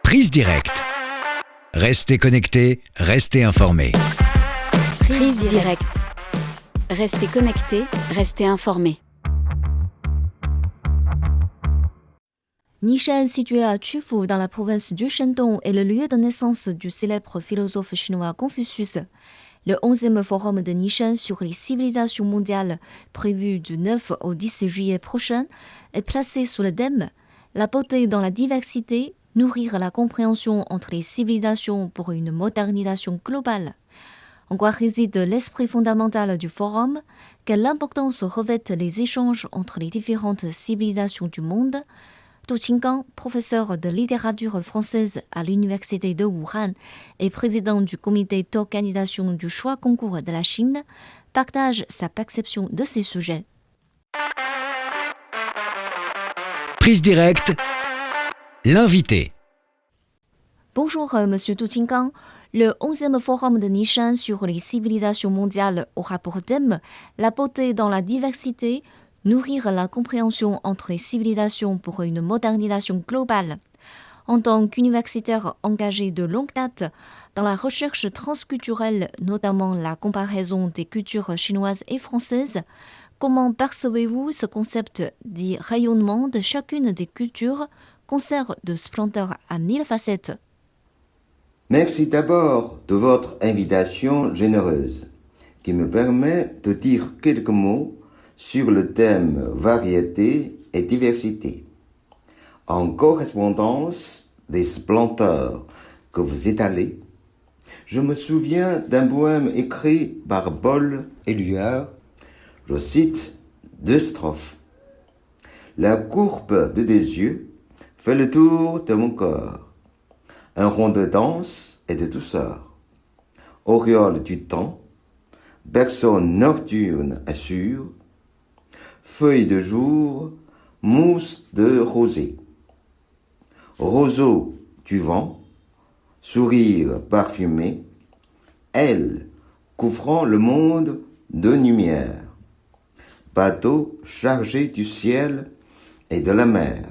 Prise directe. Restez connectés, restez informés. Prise directe. Restez connectés, restez informés. Nishan, situé à Qufu dans la province du Shandong, est le lieu de naissance du célèbre philosophe chinois Confucius. Le 11e forum de Nishan sur les civilisations mondiales, prévu du 9 au 10 juillet prochain, est placé sous le thème « La beauté dans la diversité, nourrir la compréhension entre les civilisations pour une modernisation globale ». En quoi réside l'esprit fondamental du forum? Quelle importance revêtent les échanges entre les différentes civilisations du monde? Du Qinggang, professeur de littérature française à l'université de Wuhan et président du comité d'organisation du choix concours de la Chine, partage sa perception de ces sujets. Prise directe. L'invité. Bonjour, Monsieur Du Qinggang. Le 11e forum de Nishan sur les civilisations mondiales aura pour thème la beauté dans la diversité, nourrir la compréhension entre les civilisations pour une modernisation globale. En tant qu'universitaire engagé de longue date dans la recherche transculturelle, notamment la comparaison des cultures chinoises et françaises, comment percevez-vous ce concept dit rayonnement de chacune des cultures, concert de splendeur à 1000 facettes? Merci d'abord de votre invitation généreuse qui me permet de dire quelques mots sur le thème variété et diversité, en correspondance des splendeurs que vous étalez. Je me souviens d'un poème écrit par Paul Éluard. Je cite 2 strophes. La courbe de tes yeux fait le tour de mon corps, un rond de danse et de douceur. Auréole du temps, berceau nocturne assure, feuilles de jour, mousse de rosée. Roseau du vent, sourire parfumé, ailes couvrant le monde de lumière. Bateau chargé du ciel et de la mer.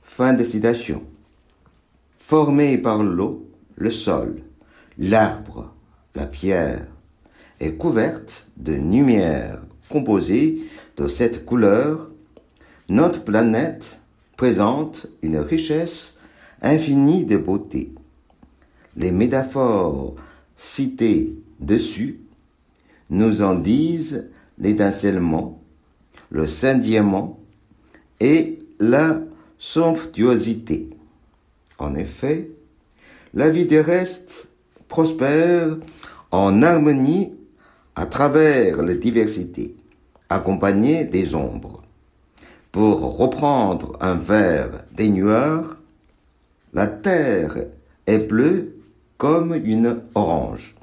Fin de citation. Formé par l'eau, le sol, l'arbre, la pierre, est couverte de lumière composée de cette couleur. Notre planète présente une richesse infinie de beauté. Les métaphores citées dessus nous en disent l'étincellement, le scintillement et la somptuosité. En effet, la vie terrestre prospère en harmonie à travers la diversité, accompagnée des ombres. Pour reprendre un vers d'Éluard, la terre est bleue comme une orange.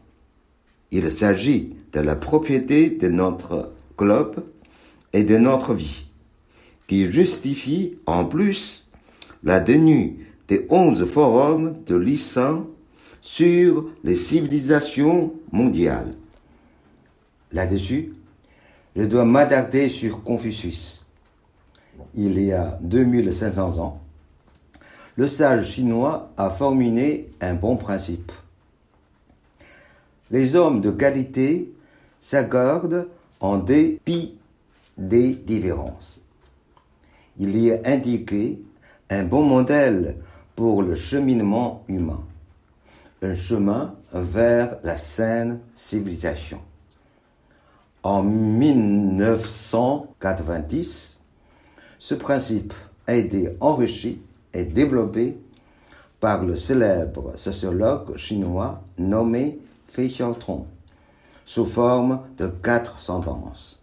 Il s'agit de la propriété de notre globe et de notre vie, qui justifie en plus la tenue des 11 forums de l'ISAN sur les civilisations mondiales. Là-dessus, je dois m'attarder sur Confucius. Il y a 2500 ans, le sage chinois a formulé un bon principe. Les hommes de qualité s'accordent en dépit des différences. Il y a indiqué un bon modèle pour le cheminement humain, un chemin vers la saine civilisation. En 1990, ce principe a été enrichi et développé par le célèbre sociologue chinois nommé Fei Xiaotong, sous forme de 4 sentences.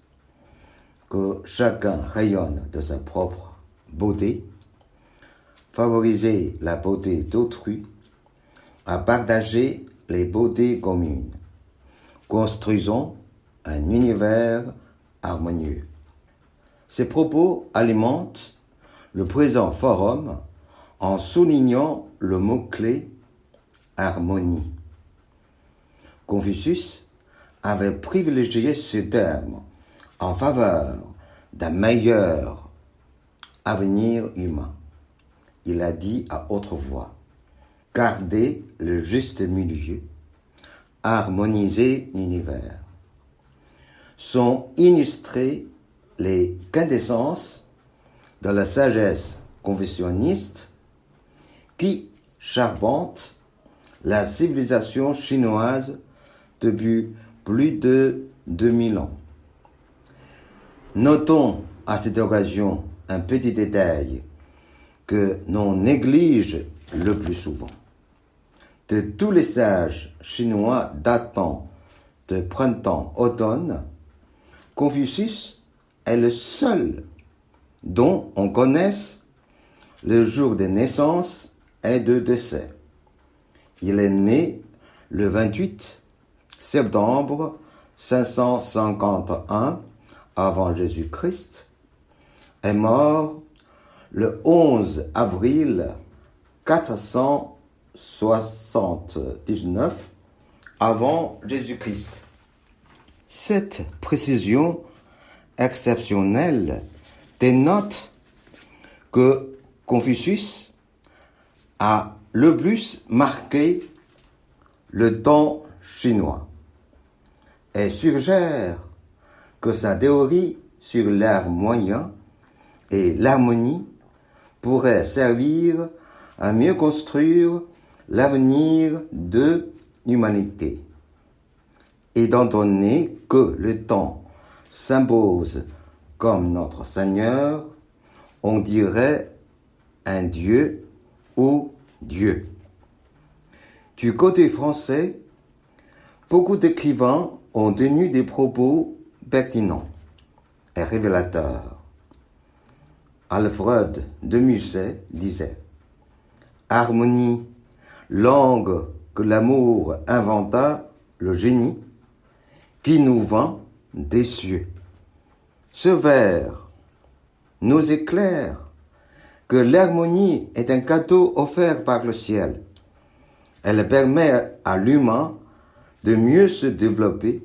Que chacun rayonne de sa propre beauté, favoriser la beauté d'autrui, à partager les beautés communes. Construisons un univers harmonieux. Ces propos alimentent le présent forum en soulignant le mot-clé harmonie. Confucius avait privilégié ce terme en faveur d'un meilleur avenir humain. Il a dit à haute voix garder le juste milieu, harmoniser l'univers. Sont illustrées les quintessences de la sagesse confucianiste qui charbonte la civilisation chinoise depuis plus de 2000 ans. Notons à cette occasion un petit détail que l'on néglige le plus souvent. De tous les sages chinois datant de printemps-automne, Confucius est le seul dont on connaisse le jour de naissance et de décès. Il est né le 28 septembre 551 avant Jésus-Christ, est mort le 11 avril 479 avant Jésus-Christ. Cette précision exceptionnelle dénote que Confucius a le plus marqué le temps chinois et suggère que sa théorie sur l'art moyen et l'harmonie pourrait servir à mieux construire l'avenir de l'humanité. Étant donné que le temps s'impose comme notre Seigneur, on dirait un Dieu ou Dieu. Du côté français, beaucoup d'écrivains ont tenu des propos pertinents et révélateurs. Alfred de Musset disait « Harmonie, langue que l'amour inventa, le génie, qui nous vint des cieux. Ce vers nous éclaire que l'harmonie est un cadeau offert par le ciel. Elle permet à l'humain de mieux se développer,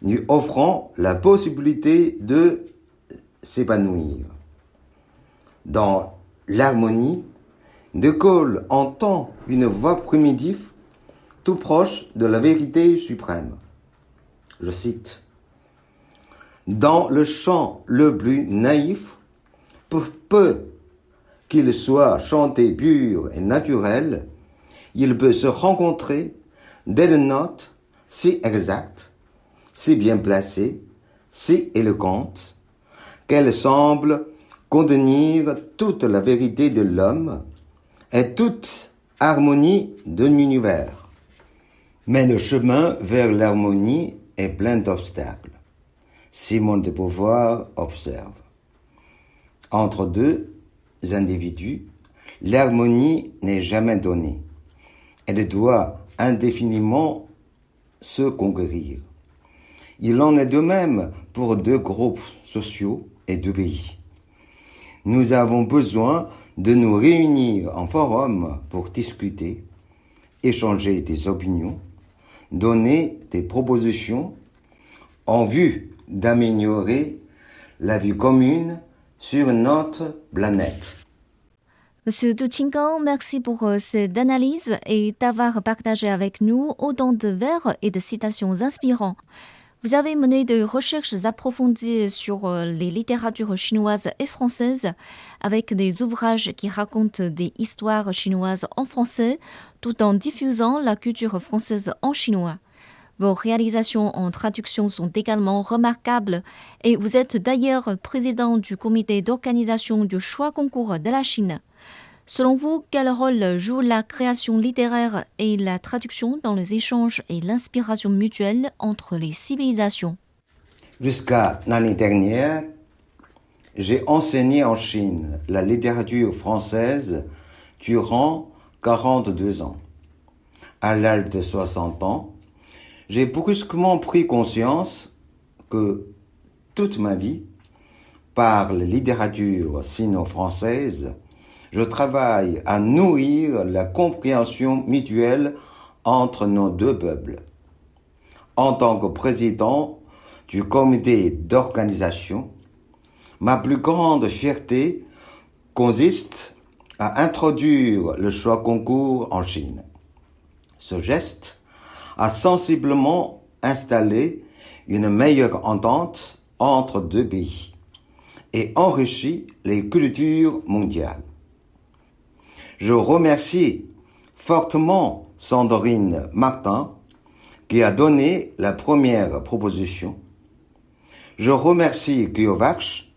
lui offrant la possibilité de s'épanouir. Dans l'harmonie, De Gaulle entend une voix primitive tout proche de la vérité suprême. Je cite « Dans le chant le plus naïf, pour peu qu'il soit chanté pur et naturel, il peut se rencontrer des notes si exactes, si bien placées, si éloquentes, qu'elles semblent contenir toute la vérité de l'homme et toute harmonie de l'univers. Mais le chemin vers l'harmonie est plein d'obstacles. Simone de Beauvoir observe. Entre deux individus, l'harmonie n'est jamais donnée. Elle doit indéfiniment se conquérir. Il en est de même pour deux groupes sociaux et deux pays. Nous avons besoin de nous réunir en forum pour discuter, échanger des opinions, donner des propositions en vue d'améliorer la vie commune sur notre planète. Monsieur Du Qinggang, merci pour cette analyse et d'avoir partagé avec nous autant de vers et de citations inspirants. Vous avez mené des recherches approfondies sur les littératures chinoises et françaises avec des ouvrages qui racontent des histoires chinoises en français tout en diffusant la culture française en chinois. Vos réalisations en traduction sont également remarquables et vous êtes d'ailleurs président du comité d'organisation du choix concours de la Chine. Selon vous, quel rôle joue la création littéraire et la traduction dans les échanges et l'inspiration mutuelle entre les civilisations? Jusqu'à l'année dernière, j'ai enseigné en Chine la littérature française durant 42 ans. À l'âge de 60 ans, j'ai brusquement pris conscience que toute ma vie, par la littérature sino-française, je travaille à nourrir la compréhension mutuelle entre nos deux peuples. En tant que président du comité d'organisation, ma plus grande fierté consiste à introduire le choix concours en Chine. Ce geste a sensiblement installé une meilleure entente entre deux pays et enrichi les cultures mondiales. Je remercie fortement Sandrine Martin qui a donné la première proposition. Je remercie Kiovac,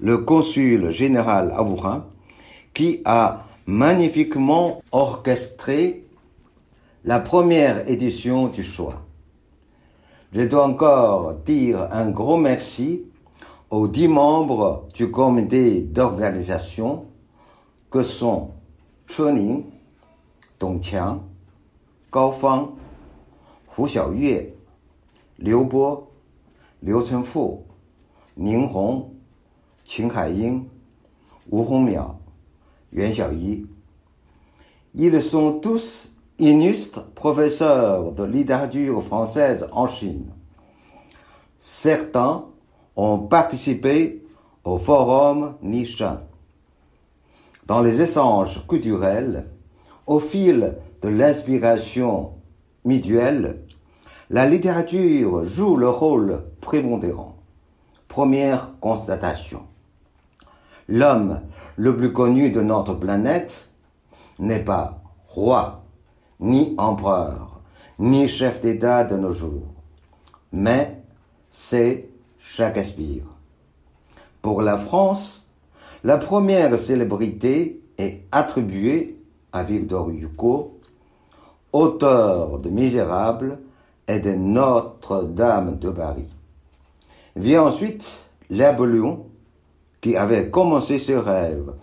le consul général à Wuhan, qui a magnifiquement orchestré la première édition du choix. Je dois encore dire un gros merci aux 10 membres du comité d'organisation que sont Chuning, Dongqiang, Gao Fang, Hu Xiaoyue, Liu Bo, Liu Chenfu, Ning Hong, Qin Haiying, Wu Hongmiao, Yuan Xiaoyi. Ils sont tous illustres professeurs de littérature française en Chine. Certains ont participé au Forum Nishan. Dans les échanges culturels, au fil de l'inspiration mutuelle, la littérature joue le rôle prépondérant. Première constatation. L'homme le plus connu de notre planète n'est pas roi, ni empereur, ni chef d'État de nos jours, mais c'est Shakespeare. Pour la France, la première célébrité est attribuée à Victor Hugo, auteur de Misérables et de Notre-Dame de Paris. Vient ensuite Napoléon, qui avait commencé ce rêve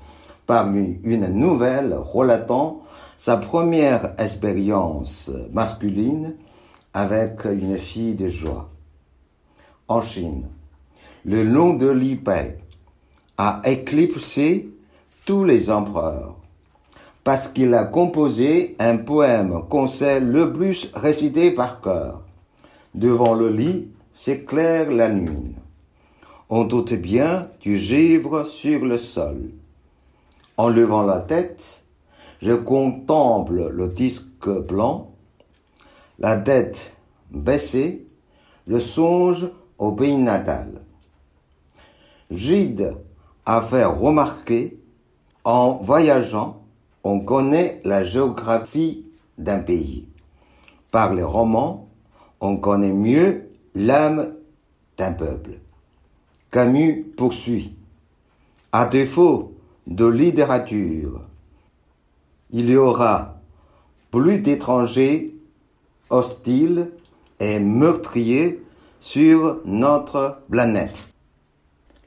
par une nouvelle relatant sa première expérience masculine avec une fille de joie. En Chine, le nom de Li Bai a éclipsé tous les empereurs parce qu'il a composé un poème qu'on sait le plus réciter par cœur. Devant le lit s'éclaire la lune. On doute bien du givre sur le sol. En levant la tête, je contemple le disque blanc, la tête baissée, je songe au pays natal. Gide a fait remarquer, en voyageant, on connaît la géographie d'un pays. Par les romans, on connaît mieux l'âme d'un peuple. Camus poursuit. À défaut de littérature, il y aura plus d'étrangers hostiles et meurtriers sur notre planète.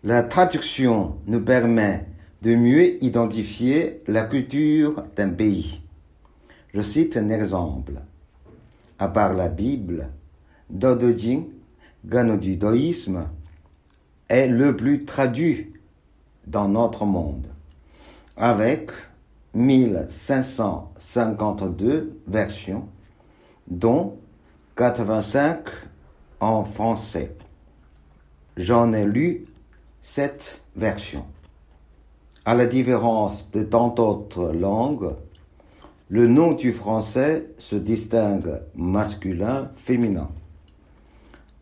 La traduction nous permet de mieux identifier la culture d'un pays. Je cite un exemple. À part la Bible, Dao De Jing, Gano du taoïsme, est le plus traduit dans notre monde, avec 1552 versions, dont 85 en français. J'en ai lu 7 versions. À la différence de tant d'autres langues, le nom du français se distingue masculin-féminin.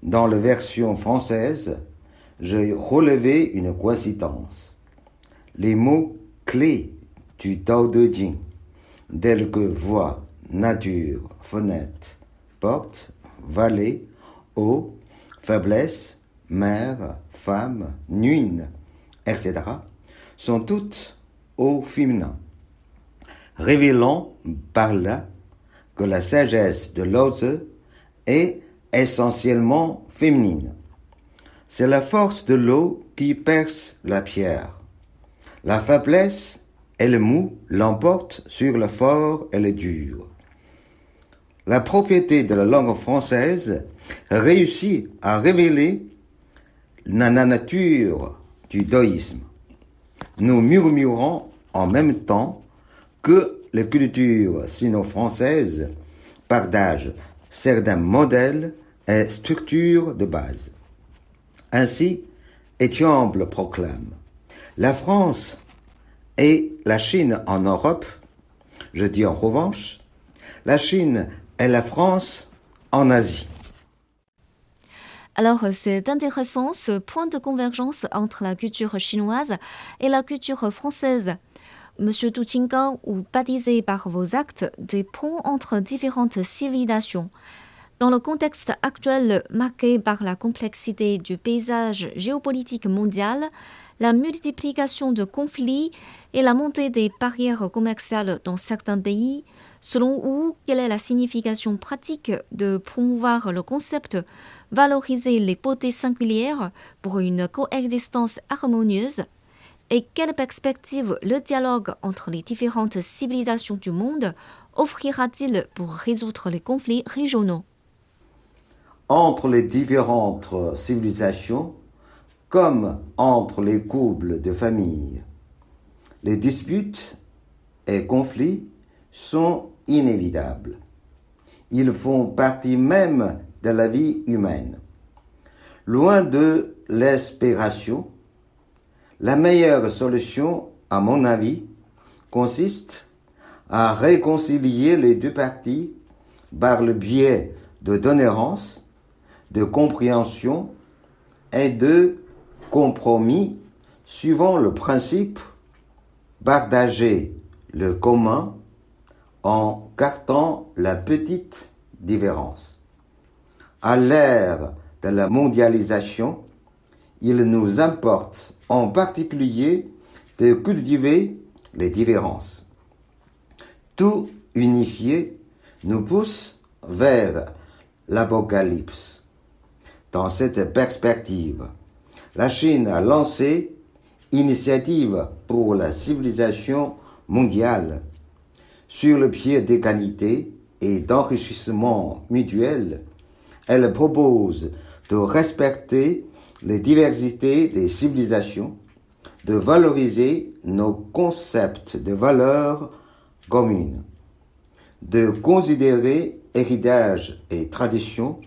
Dans la version française, j'ai relevé une coïncidence. Les mots clés du Tao De Jing, tels que voix, nature, fenêtre, porte, vallée, eau, faiblesse, mère, femme, nuit, etc., sont toutes au féminin, révélant par là que la sagesse de Lao Tzu est essentiellement féminine. C'est la force de l'eau qui perce la pierre. La faiblesse et le mou l'emportent sur le fort et le dur. La propriété de la langue française réussit à révéler la nature du taoïsme. Nous murmurons en même temps que les cultures sino-françaises partagent certains modèles et structures de base. Ainsi, Étiample proclame: la France et la Chine en Europe, je dis en revanche, la Chine et la France en Asie. Alors, c'est intéressant ce point de convergence entre la culture chinoise et la culture française. Monsieur Du Qinggang, vous baptisez par vos actes des ponts entre différentes civilisations. Dans le contexte actuel marqué par la complexité du paysage géopolitique mondial, la multiplication de conflits et la montée des barrières commerciales dans certains pays, selon vous, quelle est la signification pratique de promouvoir le concept valoriser les beautés singulières pour une coexistence harmonieuse? Et quelle perspective le dialogue entre les différentes civilisations du monde offrira-t-il pour résoudre les conflits régionaux? Entre les différentes civilisations, comme entre les couples de famille, les disputes et conflits sont inévitables. Ils font partie même de la vie humaine. Loin de l'aspiration, la meilleure solution, à mon avis, consiste à réconcilier les deux parties par le biais de tolérance, de compréhension et de compromis suivant le principe partager le commun en cartant la petite différence. À l'ère de la mondialisation, il nous importe en particulier de cultiver les différences. Tout unifié nous pousse vers l'apocalypse. Dans cette perspective, la Chine a lancé Initiative pour la civilisation mondiale sur le pied d'égalité et d'enrichissement mutuel. Elle propose de respecter les diversités des civilisations, de valoriser nos concepts de valeurs communes, de considérer héritage et tradition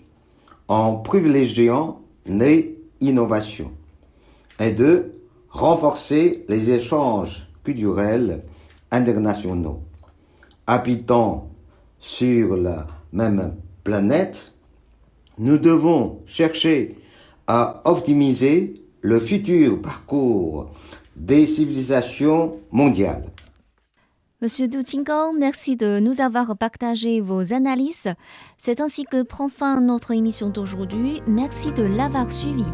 en privilégiant les innovations et de renforcer les échanges culturels internationaux. Habitant sur la même planète, nous devons chercher à optimiser le futur parcours des civilisations mondiales. Monsieur Du Qinggang, merci de nous avoir partagé vos analyses. C'est ainsi que prend fin notre émission d'aujourd'hui. Merci de l'avoir suivi.